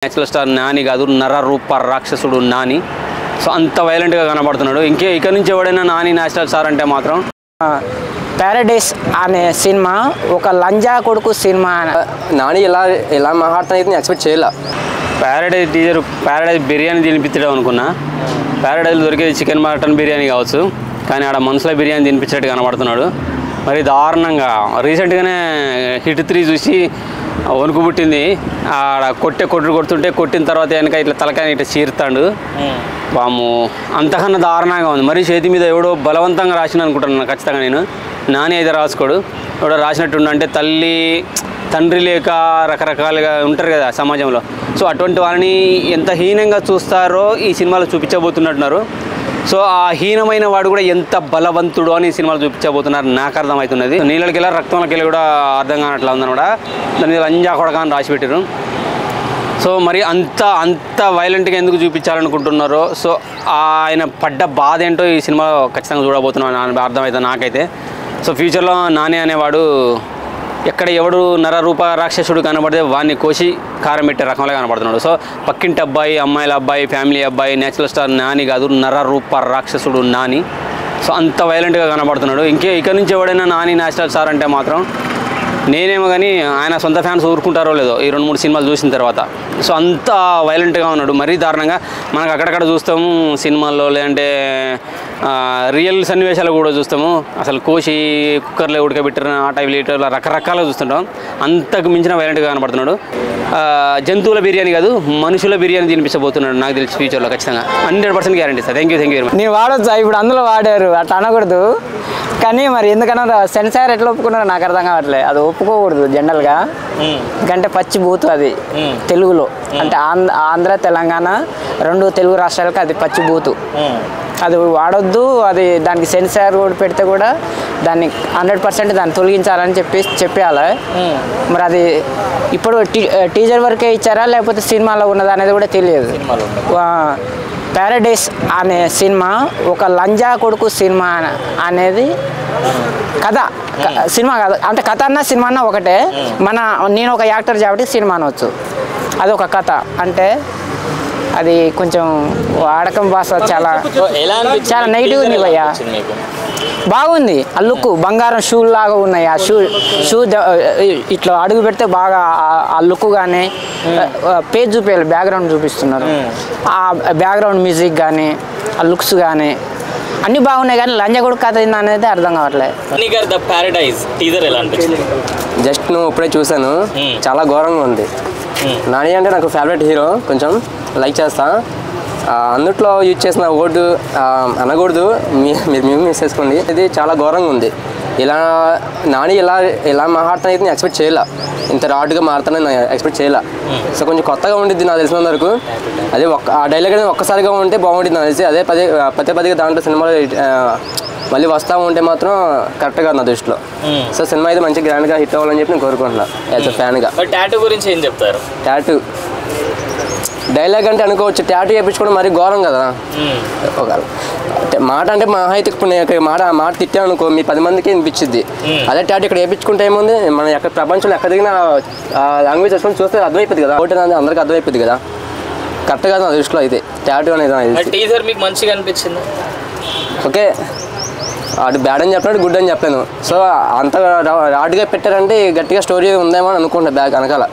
Natural star Nani కాదు, నర రూప రాక్షసుడు నాని. సో అంత వైలెంట్గా కనబడుతున్నాడు. ఇక్కడ నుంచి ఎవడైనా నాని నేచురల్ స్టార్ అంటే మాత్రం ప్యారడైస్ అనే సినిమా ఒక లంజా కొడుకు సినిమా. నాని ఎలా మాట్లాడుతున్నా అయితే నేను ఎక్స్పెక్ట్ చేయాల. ప్యారడైస్ బిర్యానీ తినిపించడం అనుకున్నా. ప్యారడైస్ దొరికేది చికెన్ మటన్ బిర్యానీ కావచ్చు, కానీ ఆడ మనసులో బిర్యానీ తినిపించేట్టు కనబడుతున్నాడు. మరి దారుణంగా రీసెంట్గానే హిట్ 3 చూసి వణుకు పుట్టింది. ఆడ కొడుతుంటే కొట్టిన తర్వాత వెనక ఇట్లా తలకాయ ఇట్లా చీరుతాడు. వాము అంతకన్నా దారుణంగా ఉంది. మరి చేతి మీద ఎవడో బలవంతంగా రాసిన అనుకుంటున్నాను ఖచ్చితంగా. నేను నాని అయితే రాసుకోడు, ఎవడో రాసినట్టుండంటే తండ్రి లేక రకరకాలుగా ఉంటారు కదా సమాజంలో. సో అటువంటి వాళ్ళని ఎంత హీనంగా చూస్తారో ఈ సినిమాలో చూపించబోతున్నట్టున్నారు. సో ఆ హీనమైన వాడు కూడా ఎంత బలవంతుడు అని సినిమాలు చూపించబోతున్నారు. నాకు అర్థమవుతున్నది. నీళ్ళకి వెళ్ళి రక్తంలోకి వెళ్ళి కూడా అర్థం కానట్లా ఉందని కూడా దాని మీద లంజా కొడక అని రాసి పెట్టారు. సో మరి అంత వైలెంట్గా ఎందుకు చూపించాలనుకుంటున్నారో, సో ఆయన పడ్డ బాధ ఏంటో ఈ సినిమాలో ఖచ్చితంగా చూడబోతున్నాను అర్థమవుతుంది నాకైతే. సో ఫ్యూచర్లో నాని అనేవాడు ఎక్కడ ఎవడు నర రూప రాక్షసుడు కనబడితే వాడిని కోసి కారం పెట్టే రకంలో కనబడుతున్నాడు. సో పక్కింటి అబ్బాయి, అమ్మాయిల అబ్బాయి, ఫ్యామిలీ అబ్బాయి, నేచురల్ స్టార్ నాని కాదు, నర రూప రాక్షసుడు నాని. సో అంత వైలెంట్గా కనబడుతున్నాడు. ఇక్కడ నుంచి ఎవడైనా నాని నేచురల్ స్టార్ అంటే మాత్రం నేనేమో కానీ ఆయన సొంత ఫ్యాన్స్ ఊరుకుంటారో లేదో ఈ 2-3 సినిమాలు చూసిన తర్వాత. సో అంత వైలెంట్గా ఉన్నాడు, మరీ దారుణంగా. మనకు అక్కడక్కడ చూస్తాము సినిమాల్లో, లేదంటే రియల్ సన్నివేశాలు కూడా చూస్తాము. అసలు కోసి కుక్కర్లో ఉడకబెట్టిన ఆ టైప్ లీటర్లో రకరకాలుగా చూస్తుంటాం. అంతకు మించిన వైలెంట్గా కనబడుతున్నాడు. జంతువుల బిర్యానీ కాదు, మనుషుల బిర్యానీ తినిపించబోతున్నాడు నాకు తెలిసి ఫ్యూచర్లో ఖచ్చితంగా. 100% guarantee sir. Thank you very much. నేను వాడొచ్చా? ఇప్పుడు అందులో వాడారు, అట్లా అనకూడదు. కానీ మరి ఎందుకన్నా సెన్సార్ ఎట్లా ఒప్పుకున్నారో నాకు అర్థం కావట్లేదు. అది ఒప్పుకోకూడదు జనరల్గా, ఎందుకంటే పచ్చి బూతు అది తెలుగులో. అంటే ఆంధ్ర తెలంగాణ 2 తెలుగు రాష్ట్రాలకు అది పచ్చి బూతు, అది వాడొద్దు. అది దానికి సెన్సార్ కూడా పెడితే కూడా దాన్ని 100% దాన్ని తొలగించాలని చెప్పేయాలి. మరి అది ఇప్పుడు టీజర్ వరకే ఇచ్చారా లేకపోతే సినిమాలో ఉన్నదా అనేది కూడా తెలియదు. ప్యారడైస్ అనే సినిమా ఒక లంజా కొడుకు సినిమా అనేది కథ, సినిమా కాదు. అంటే కథ అన్నా సినిమా అన్నా ఒకటే. నేను ఒక యాక్టర్ కాబట్టి సినిమా అనవచ్చు. అది ఒక కథ. అంటే అది కొంచెం వాడకం భాష చాలా నెగిటివ్ ఉంది భయ్యా. బాగుంది ఆ లుక్, బంగారం షూ లాగా ఉన్నాయి. ఆ షూ ఇట్లా అడుగు పెడితే బాగా ఆ లుక్ కానీ పేజ్ చూపించాలి, బ్యాక్గ్రౌండ్ చూపిస్తున్నారు. ఆ బ్యాక్గ్రౌండ్ మ్యూజిక్ కానీ ఆ లుక్స్ కానీ అన్నీ బాగున్నాయి. కానీ లంజా కూడా కథ అనేది అర్థం కావట్లేదు. జస్ట్ నువ్వు ఇప్పుడే చూసాను, చాలా ఘోరంగా ఉంది. నాని అంటే నాకు ఫేవరెట్ హీరో, కొంచెం లైక్ చేస్తా. అందుట్లో యూజ్ చేసిన వర్డ్ అనకూడదు, మీరు మిస్ చేసుకోండి. ఇది చాలా ఘోరంగా ఉంది. నాని ఎలా మాట్లాడుతున్నా అయితే నేను ఎక్స్పెక్ట్ చేయాల. ఇంత రాడ్గా మారుతానని నేను ఎక్స్పెక్ట్ చేయాల. సో కొంచెం కొత్తగా ఉండిద్ది నాకు తెలిసినంత వరకు. అదే ఆ డైలాగ్ అనేది ఒక్కసారిగా ఉంటే బాగుంటుంది నాకు తెలిసి. అదే పదే దాంట్లో సినిమాలో మళ్ళీ వస్తూ ఉంటే మాత్రం కరెక్ట్ కాదు నా దృష్టిలో. సో సినిమా అయితే మంచి గ్రాండ్గా హిట్ అవ్వాలని చెప్పి నేను కోరుకుంటున్నాను యాజ్ అ ఫ్యాన్గా. టాటూ గురించి ఏం చెప్తారు? టాటూ డైలాగ్ అంటే అనుకోవచ్చు, టాటూ చేయించుకోవడం మరీ ఘోరం కదా. ఒక మాట అంటే మా అయితే ఇప్పుడు మాట తిట్టాను అనుకో, మీ 10 మందికి వినిపించింది. అదే టాటూ ఇక్కడ వేయించుకుంటే ఏముంది, మనం ఎక్కడ ప్రపంచంలో ఎక్కడ దిగిన లాంగ్వేజ్ వేసుకొని చూస్తే అర్థమైపోతుంది కదా, ఒకటి అందరికీ అర్థమైపోతుంది కదా. కరెక్ట్ కాదు నా దృష్టిలో అయితే టాటూ అనేది. టీజర్ మీకు మంచిగా అనిపించింది? ఓకే, అటు బ్యాడ్ అని చెప్పినట్టు గుడ్ అని చెప్పాను. సో అంత రాడ్గా పెట్టారంటే గట్టిగా స్టోరీ ఉందేమో అని అనుకుంటా బ్యాగ్ వెనకాల.